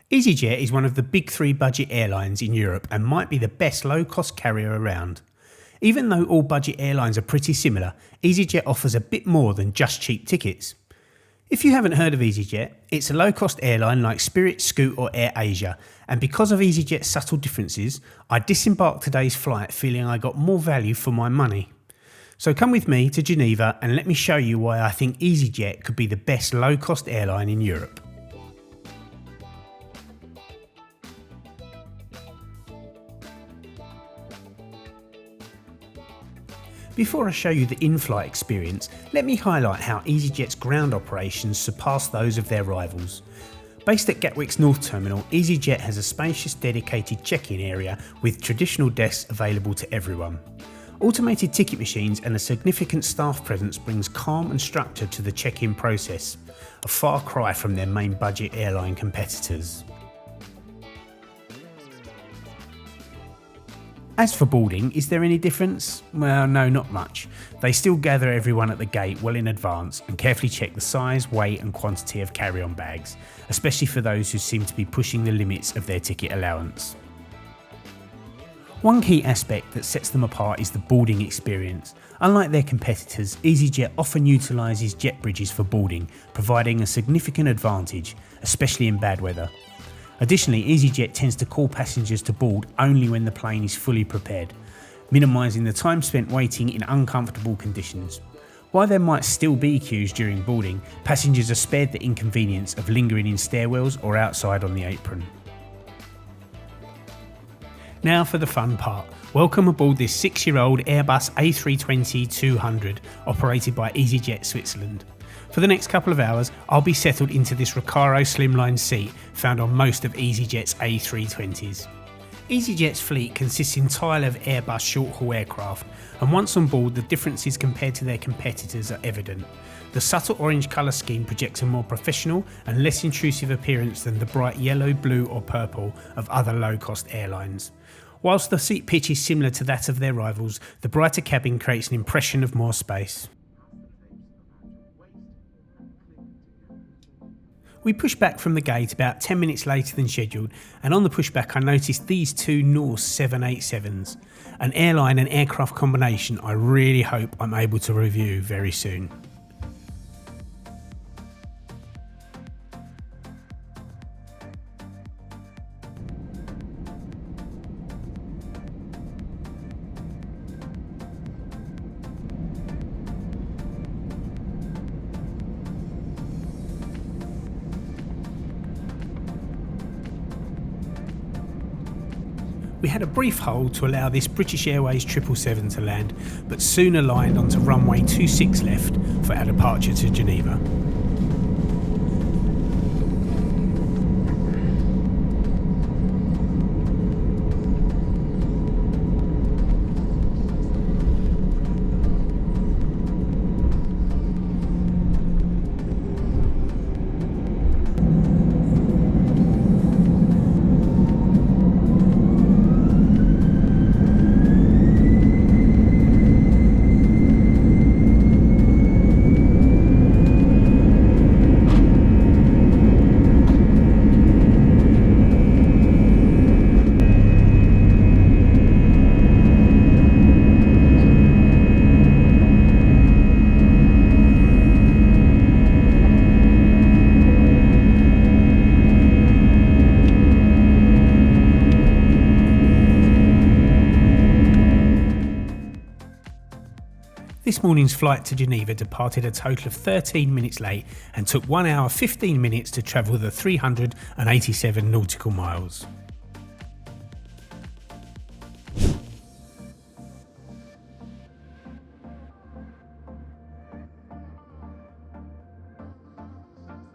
EasyJet is one of the big three budget airlines in Europe and might be the best low-cost carrier around. Even though all budget airlines are pretty similar, EasyJet offers a bit more than just cheap tickets. If you haven't heard of EasyJet, it's a low-cost airline like Spirit, Scoot or AirAsia, and because of EasyJet's subtle differences, I disembarked today's flight feeling I got more value for my money. So come with me to Geneva and let me show you why I think EasyJet could be the best low-cost airline in Europe. Before I show you the in-flight experience, let me highlight how EasyJet's ground operations surpass those of their rivals. Based at Gatwick's North Terminal, EasyJet has a spacious dedicated check-in area with traditional desks available to everyone. Automated ticket machines and a significant staff presence brings calm and structure to the check-in process, a far cry from their main budget airline competitors. As for boarding, is there any difference? Well, no, not much. They still gather everyone at the gate well in advance and carefully check the size, weight and quantity of carry-on bags, especially for those who seem to be pushing the limits of their ticket allowance. One key aspect that sets them apart is the boarding experience. Unlike their competitors, EasyJet often utilises jet bridges for boarding, providing a significant advantage, especially in bad weather. Additionally, EasyJet tends to call passengers to board only when the plane is fully prepared, minimising the time spent waiting in uncomfortable conditions. While there might still be queues during boarding, passengers are spared the inconvenience of lingering in stairwells or outside on the apron. Now for the fun part. Welcome aboard this 6-year-old Airbus A320-200 operated by EasyJet Switzerland. For the next couple of hours, I'll be settled into this Recaro slimline seat found on most of EasyJet's A320s. EasyJet's fleet consists entirely of Airbus short-haul aircraft, and once on board the differences compared to their competitors are evident. The subtle orange colour scheme projects a more professional and less intrusive appearance than the bright yellow, blue or purple of other low-cost airlines. Whilst the seat pitch is similar to that of their rivals, the brighter cabin creates an impression of more space. We pushed back from the gate about 10 minutes later than scheduled, and on the pushback I noticed these two Norse 787s, an airline and aircraft combination I really hope I'm able to review very soon. We had a brief hold to allow this British Airways 777 to land, but soon aligned onto runway 26 left for our departure to Geneva. This morning's flight to Geneva departed a total of 13 minutes late and took 1 hour 15 minutes to travel the 387 nautical miles.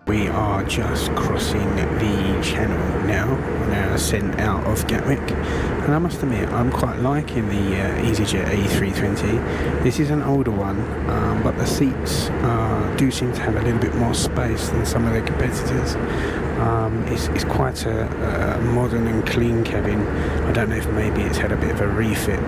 We are just crossing the channel now on our ascent out of Gatwick, and I must admit I'm quite liking the EasyJet A320. This is an older one, but the seats do seem to have a little bit more space than some of their competitors. It's quite a modern and clean cabin. I don't know if maybe it's had a bit of a refit.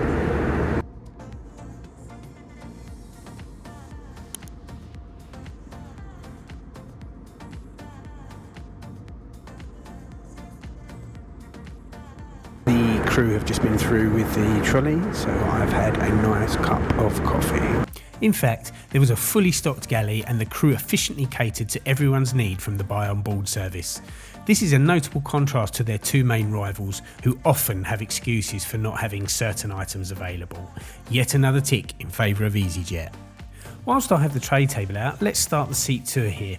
crew have just been through with the trolley, so I've had a nice cup of coffee. In fact, there was a fully stocked galley and the crew efficiently catered to everyone's need from the buy on board service. This is a notable contrast to their two main rivals, who often have excuses for not having certain items available. Yet another tick in favour of EasyJet. Whilst I have the tray table out, let's start the seat tour here.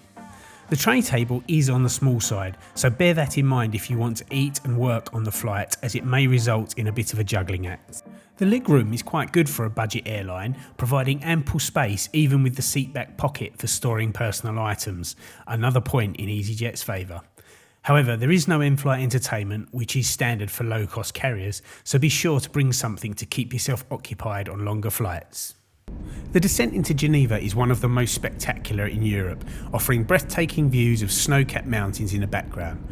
The tray table is on the small side, so bear that in mind if you want to eat and work on the flight, as it may result in a bit of a juggling act. The leg room is quite good for a budget airline, providing ample space even with the seat back pocket for storing personal items, another point in EasyJet's favour. However, there is no in-flight entertainment, which is standard for low-cost carriers, so be sure to bring something to keep yourself occupied on longer flights. The descent into Geneva is one of the most spectacular in Europe, offering breathtaking views of snow-capped mountains in the background.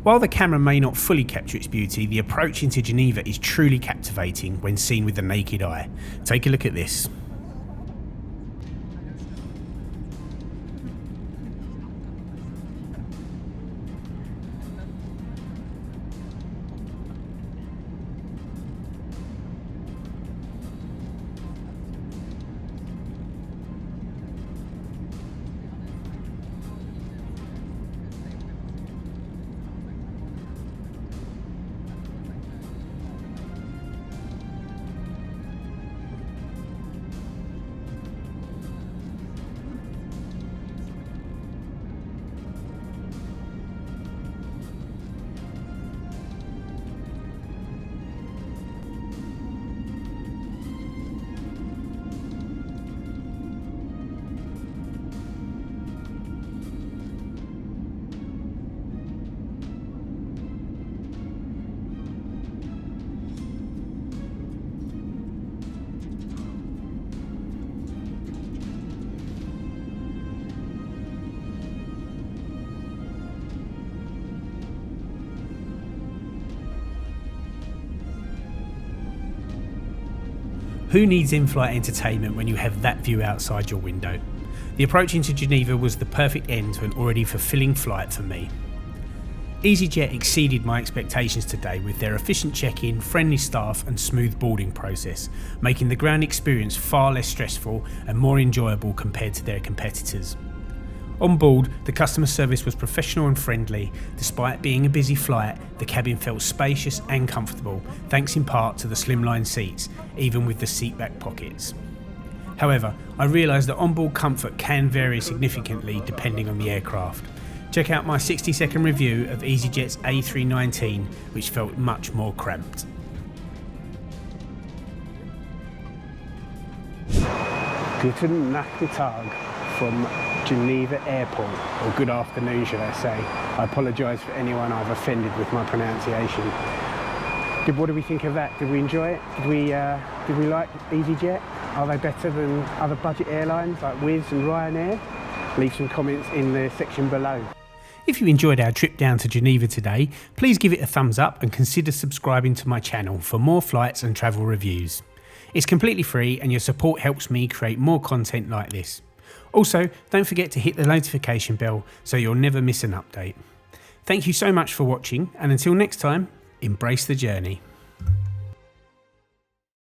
While the camera may not fully capture its beauty, the approach into Geneva is truly captivating when seen with the naked eye. Take a look at this. Who needs in-flight entertainment when you have that view outside your window? The approach into Geneva was the perfect end to an already fulfilling flight for me. EasyJet exceeded my expectations today with their efficient check-in, friendly staff and smooth boarding process, making the ground experience far less stressful and more enjoyable compared to their competitors. On board, the customer service was professional and friendly. Despite being a busy flight, the cabin felt spacious and comfortable, thanks in part to the slimline seats, even with the seat back pockets. However, I realised that onboard comfort can vary significantly depending on the aircraft. Check out my 60-second review of EasyJet's A319, which felt much more cramped. Guten Nachmittag from Geneva Airport, or good afternoon should I say. I apologise for anyone I've offended with my pronunciation. What do we think of that? Did we enjoy it? Did we like EasyJet? Are they better than other budget airlines like Wizz and Ryanair? Leave some comments in the section below. If you enjoyed our trip down to Geneva today, please give it a thumbs up and consider subscribing to my channel for more flights and travel reviews. It's completely free and your support helps me create more content like this. Also, don't forget to hit the notification bell so you'll never miss an update. Thank you so much for watching, and until next time, embrace the journey.